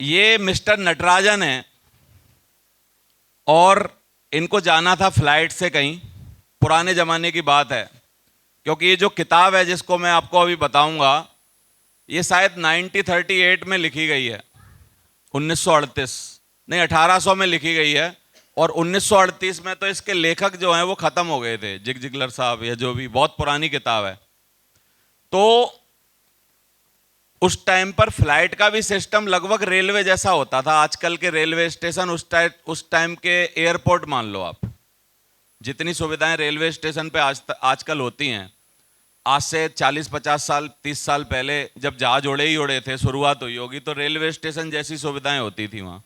ये मिस्टर नटराजन है और इनको जाना था फ्लाइट से कहीं। पुराने ज़माने की बात है, क्योंकि ये जो किताब है जिसको मैं आपको अभी बताऊंगा, ये शायद 1938 में लिखी गई है। 1938 नहीं, 1800 में लिखी गई है। और 1938 में तो इसके लेखक जो हैं वो ख़त्म हो गए थे, जिग जिगलर साहब, या जो भी, बहुत पुरानी किताब है। तो उस टाइम पर फ्लाइट का भी सिस्टम लगभग रेलवे जैसा होता था। आजकल के रेलवे स्टेशन उस टाइम के एयरपोर्ट मान लो आप। जितनी सुविधाएं रेलवे स्टेशन पे आजकल होती हैं, आज से 40-50 साल 30 साल पहले जब जहाज उड़े ही उड़े थे, शुरुआत हुई होगी, तो रेलवे स्टेशन जैसी सुविधाएं होती थी वहाँ।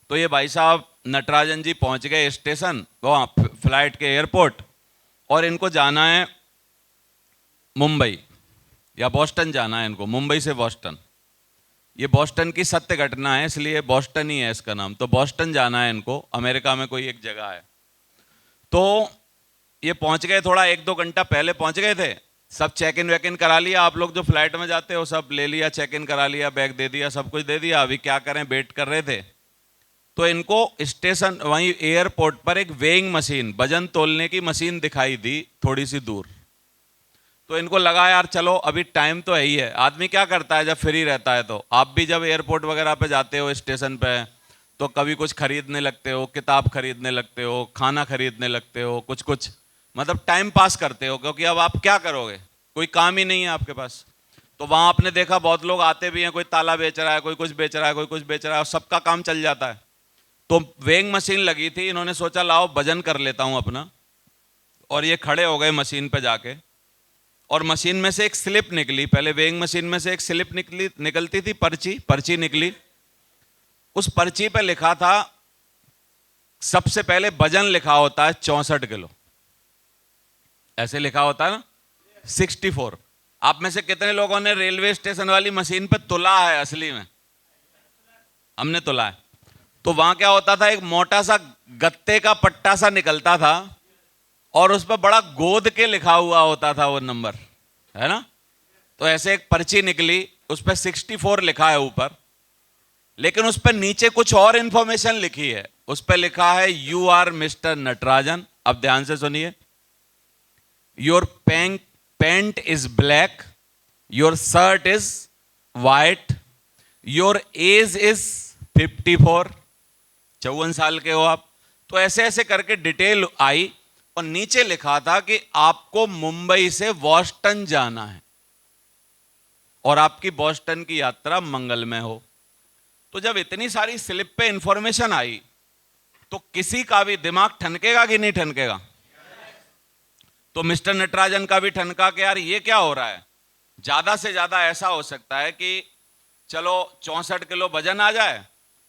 तो ये भाई साहब नटराजन जी पहुँच गए स्टेशन, वहाँ फ्लाइट के एयरपोर्ट, और इनको जाना है मुंबई या बॉस्टन जाना है इनको, मुंबई से बॉस्टन। ये बॉस्टन की सत्य घटना है, इसलिए बॉस्टन ही है इसका नाम। तो बॉस्टन जाना है इनको, अमेरिका में कोई एक जगह है। तो ये पहुंच गए, थोड़ा 1-2 घंटा पहले पहुंच गए थे। सब चेक इन वेक इन करा लिया, आप लोग जो फ्लाइट में जाते हो सब ले लिया, चेक इन करा लिया, बैग दे दिया, सब कुछ दे दिया। अभी क्या करें, वेट कर रहे थे। तो इनको स्टेशन वहीं एयरपोर्ट पर एक वेइंग मशीन, वजन तोलने की मशीन दिखाई दी थोड़ी सी दूर। तो इनको लगा यार चलो अभी टाइम तो है ही है। आदमी क्या करता है जब फ्री रहता है, तो आप भी जब एयरपोर्ट वगैरह पे जाते हो स्टेशन पे, तो कभी कुछ खरीदने लगते हो, किताब खरीदने लगते हो, खाना खरीदने लगते हो, कुछ कुछ मतलब टाइम पास करते हो, क्योंकि अब आप क्या करोगे, कोई काम ही नहीं है आपके पास। तो वहाँ आपने देखा बहुत लोग आते भी हैं, कोई ताला बेच रहा है, कोई कुछ बेच रहा है, कोई कुछ बेच रहा है, और सबका काम चल जाता है। तो वेइंग मशीन लगी थी, इन्होंने सोचा लाओ वजन कर लेता हूँ अपना, और ये खड़े हो गए मशीन पे जाके। और मशीन में से एक स्लिप निकली, पहले वेइंग मशीन में से एक स्लिप निकलती थी, पर्ची निकली। उस पर्ची पे लिखा था, सबसे पहले वजन लिखा होता है 64 किलो, ऐसे लिखा होता है ना, 64। आप में से कितने लोगों ने रेलवे स्टेशन वाली मशीन पे तुला है? असली में हमने तुला है। तो वहां क्या होता था, एक मोटा सा गत्ते का पट्टा सा निकलता था, और उस पर बड़ा गोद के लिखा हुआ होता था वो नंबर, है ना। तो ऐसे एक पर्ची निकली, उस पर 64 लिखा है ऊपर, लेकिन उस पर नीचे कुछ और इंफॉर्मेशन लिखी है। उस पर लिखा है यू आर मिस्टर नटराजन। अब ध्यान से सुनिए, your pant is black, your shirt is white, your age is 54, 54 साल के हो आप। तो ऐसे ऐसे करके डिटेल आई, और नीचे लिखा था कि आपको मुंबई से बॉस्टन जाना है, और आपकी बॉस्टन की यात्रा मंगलमय हो। तो जब इतनी सारी स्लिप पे इंफॉर्मेशन आई, तो किसी का भी दिमाग ठनकेगा कि नहीं ठनकेगा? तो मिस्टर नटराजन का भी ठनका कि यार ये क्या हो रहा है। ज्यादा से ज्यादा ऐसा हो सकता है कि चलो 64 किलो वजन आ जाए,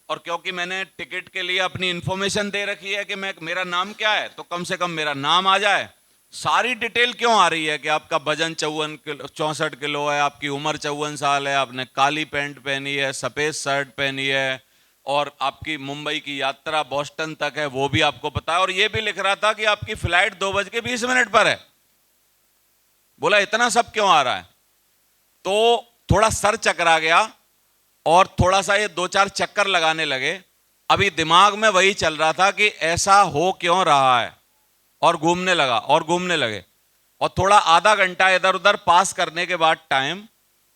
और क्योंकि मैंने टिकट के लिए अपनी इंफॉर्मेशन दे रखी है कि मेरा नाम क्या है, तो कम से कम मेरा नाम आ जाए। सारी डिटेल क्यों आ रही है कि आपका वजन 64 किलो है, आपकी उम्र 54 साल है, आपने काली पैंट पहनी है, सफेद शर्ट पहनी है, और आपकी मुंबई की यात्रा बॉस्टन तक है वो भी आपको पता है। और ये भी लिख रहा था कि आपकी फ्लाइट 2:20 पर है। बोला इतना सब क्यों आ रहा है? तो थोड़ा सर चकरा गया, और थोड़ा सा ये 2-4 चक्कर लगाने लगे। अभी दिमाग में वही चल रहा था कि ऐसा हो क्यों रहा है, और घूमने लगा और घूमने लगे। और थोड़ा आधा घंटा इधर उधर पास करने के बाद टाइम,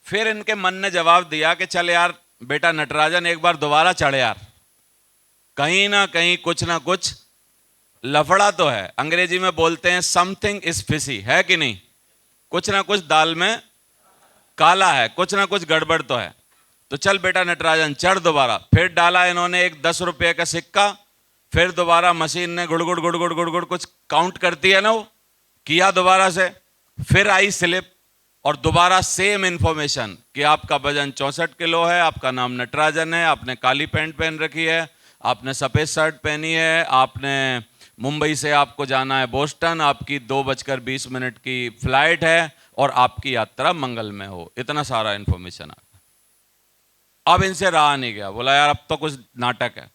फिर इनके मन ने जवाब दिया कि चल यार बेटा नटराजन, एक बार दोबारा चढ़ यार, कहीं ना कहीं कुछ ना कुछ लफड़ा तो है। अंग्रेजी में बोलते हैं समथिंग इज फिशी, है कि नहीं? कुछ ना कुछ दाल में काला है, कुछ ना कुछ गड़बड़ तो है। तो चल बेटा नटराजन चढ़ दोबारा। फिर डाला इन्होंने एक 10 रुपये का सिक्का, फिर दोबारा मशीन ने गुड़गुड़ गुड़गुड़ गुड़गुड़ कुछ काउंट करती है ना वो, किया दोबारा से। फिर आई स्लिप, और दोबारा सेम इंफॉर्मेशन कि आपका वजन 64 किलो है, आपका नाम नटराजन है, आपने काली पैंट पहन रखी है, आपने सफ़ेद शर्ट पहनी है, आपने मुंबई से आपको जाना है बोस्टन, आपकी 2:20 की फ्लाइट है, और आपकी यात्रा मंगलमय हो। इतना सारा इंफॉर्मेशन आ। अब इनसे रहा नहीं गया, बोला यार अब तो कुछ नाटक है।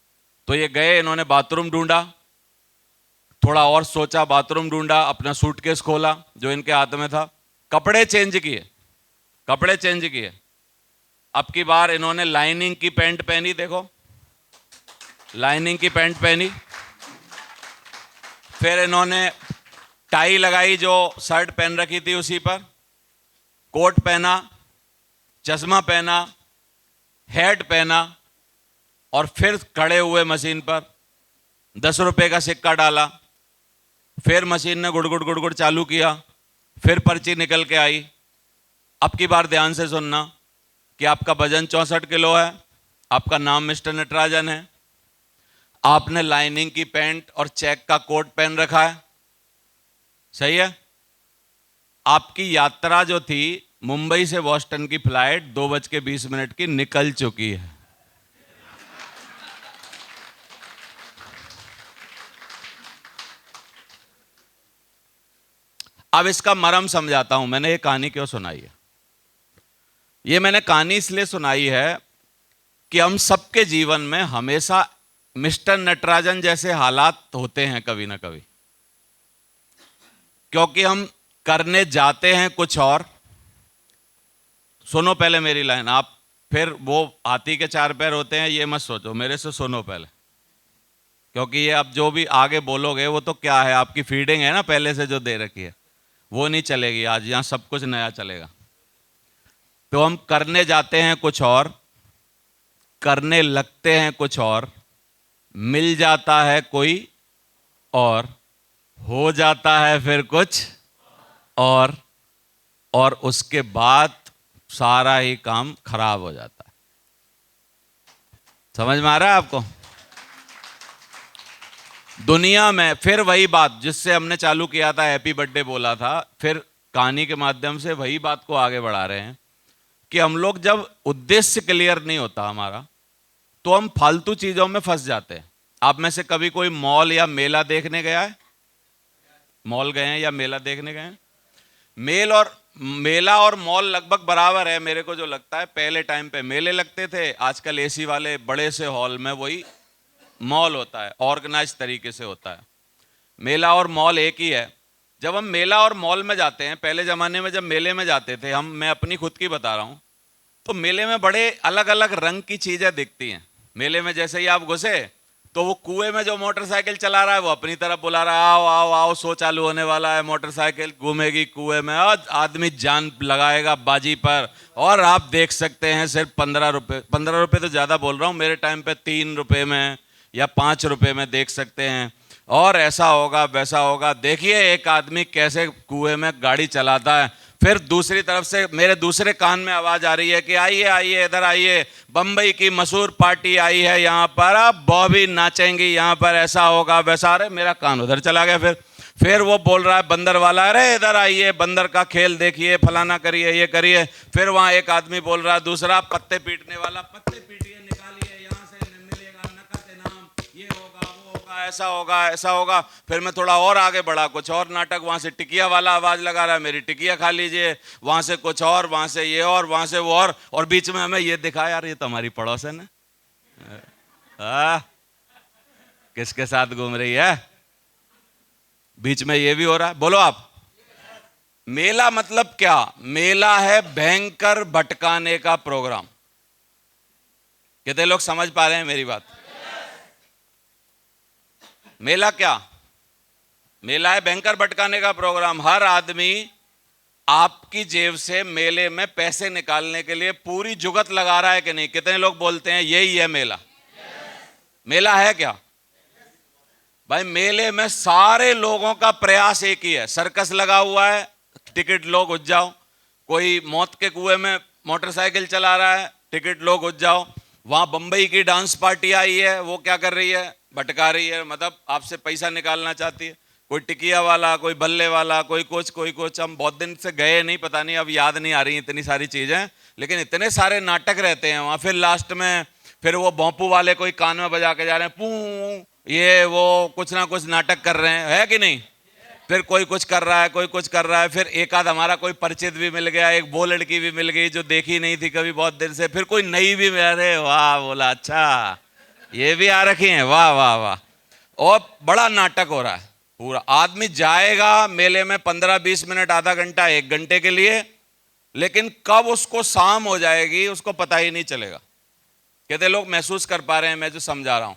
तो ये गए, इन्होंने बाथरूम ढूंढा, थोड़ा और सोचा, बाथरूम ढूंढा, अपना सूटकेस खोला जो इनके हाथ में था, कपड़े चेंज किए, कपड़े चेंज किए। अब की बार इन्होंने लाइनिंग की पैंट पहनी, देखो लाइनिंग की पैंट पहनी। फिर इन्होंने टाई लगाई जो शर्ट पहन रखी थी उसी पर, कोट पहना, चश्मा पहना, हैट पहना, और फिर खड़े हुए मशीन पर 10 रुपए का सिक्का डाला। फिर मशीन ने गुड़गुड़ गुड़गुड़ चालू किया, फिर पर्ची निकल के आई। अब की बार ध्यान से सुनना कि आपका वजन 64 किलो है, आपका नाम मिस्टर नटराजन है, आपने लाइनिंग की पैंट और चेक का कोट पहन रखा है, सही है। आपकी यात्रा जो थी मुंबई से बॉस्टन की फ्लाइट 2:20 की निकल चुकी है। अब इसका मर्म समझाता हूं, मैंने ये कहानी क्यों सुनाई है। ये मैंने कहानी इसलिए सुनाई है कि हम सबके जीवन में हमेशा मिस्टर नटराजन जैसे हालात होते हैं कभी ना कभी, क्योंकि हम करने जाते हैं कुछ और। सुनो पहले मेरी लाइन, आप फिर वो हाथी के 4 पैर होते हैं ये मत सोचो, मेरे से सुनो पहले, क्योंकि ये अब जो भी आगे बोलोगे वो तो क्या है, आपकी फीडिंग है ना पहले से जो दे रखी है, वो नहीं चलेगी। आज यहां सब कुछ नया चलेगा। तो हम करने जाते हैं कुछ और, करने लगते हैं कुछ और, मिल जाता है कोई और, हो जाता है फिर कुछ और उसके बाद सारा ही काम खराब हो जाता है। समझ में आ रहा है आपको? दुनिया में फिर वही बात जिससे हमने चालू किया था, हैप्पी बर्थडे बोला था, फिर कहानी के माध्यम से वही बात को आगे बढ़ा रहे हैं कि हम लोग जब उद्देश्य क्लियर नहीं होता हमारा, तो हम फालतू चीजों में फंस जाते हैं। आप में से कभी कोई मॉल या मेला देखने गया है? मॉल गए हैं या मेला देखने गए हैं? मेला और मॉल लगभग बराबर है मेरे को जो लगता है। पहले टाइम पे मेले लगते थे, आजकल एसी वाले बड़े से हॉल में वही मॉल होता है, ऑर्गेनाइज तरीके से होता है। मेला और मॉल एक ही है। जब हम मेला और मॉल में जाते हैं, पहले जमाने में जब मेले में जाते थे मैं अपनी खुद की बता रहा हूं, तो मेले में बड़े अलग अलग रंग की चीजें दिखती हैं। मेले में जैसे ही आप घुसे तो वो कुएं में जो मोटरसाइकिल चला रहा है वो अपनी तरफ बुला रहा है, आओ आओ आओ, शो चालू होने वाला है, मोटरसाइकिल घूमेगी कुएं में, और आदमी जान लगाएगा बाजी पर। और आप देख सकते हैं सिर्फ 15 रुपए, 15 रुपए तो ज्यादा बोल रहा हूं, मेरे टाइम पे 3 रुपए में या 5 रुपए में देख सकते हैं। और ऐसा होगा वैसा होगा। देखिए एक आदमी कैसे कुएं में गाड़ी चलाता है। फिर दूसरी तरफ से मेरे दूसरे कान में आवाज आ रही है कि आइए आइए इधर आइए, बंबई की मशहूर पार्टी आई है यहाँ पर, अब बॉबी नाचेंगी यहाँ पर, ऐसा होगा वैसा। अरे मेरा कान उधर चला गया। फिर वो बोल रहा है बंदर वाला, अरे इधर आइए बंदर का खेल देखिए, फलाना करिए ये करिए। फिर वहां एक आदमी बोल रहा है दूसरा, पत्ते पीटने वाला, पत्ते पीटिए, निकालिए यहाँ से मिलेगा नकद इनाम, ये होगा वो होगा, ऐसा होगा ऐसा होगा। फिर मैं थोड़ा और आगे बढ़ा, कुछ और नाटक, वहां से टिकिया वाला आवाज लगा रहा है, मेरी टिकिया खा लीजिए। वहां से कुछ और, वहां से ये और, वहां से वो और बीच में हमें ये दिखा, यार ये तो हमारी पड़ोसन है, किसके साथ घूम रही है, बीच में ये भी हो रहा है। बोलो आप, मेला मतलब क्या? मेला है भयंकर भटकाने का प्रोग्राम। कितने लोग समझ पा रहे हैं मेरी बात? मेला क्या? मेला है भयंकर भटकाने का प्रोग्राम। हर आदमी आपकी जेब से मेले में पैसे निकालने के लिए पूरी जुगत लगा रहा है कि नहीं? कितने लोग बोलते हैं यही है मेला? मेला है क्या भाई? मेले में सारे लोगों का प्रयास एक ही है। सर्कस लगा हुआ है, टिकट लो घुस जाओ। कोई मौत के कुएं में मोटरसाइकिल चला रहा है, टिकट लो घुस जाओ। वहां बंबई की डांस पार्टी आई है, वो क्या कर रही है? भटका रही है, मतलब आपसे पैसा निकालना चाहती है। कोई टिकिया वाला, कोई बल्ले वाला, कोई कुछ। हम बहुत दिन से गए नहीं, पता नहीं अब याद नहीं आ रही इतनी सारी चीजें, लेकिन इतने सारे नाटक रहते हैं वहां। फिर लास्ट में फिर वो भोंपू वाले कोई कान में बजा के जा रहे हैं, पू ये वो कुछ ना कुछ नाटक कर रहे हैं, है कि नहीं? फिर कोई कुछ कर रहा है, कोई कुछ कर रहा है। फिर एक आध हमारा कोई परिचित भी मिल गया, एक वो लड़की भी मिल गई जो देखी नहीं थी कभी बहुत दिन से। फिर कोई नई भी मिल रहे, वाह, बोला अच्छा ये भी आ रखी हैं, वाह वाह वाह। और बड़ा नाटक हो रहा है पूरा। आदमी जाएगा मेले में 15-20 मिनट, आधा घंटा, 1 घंटे के लिए, लेकिन कब उसको शाम हो जाएगी उसको पता ही नहीं चलेगा। कहते लोग महसूस कर पा रहे हैं मैं जो समझा रहा हूं।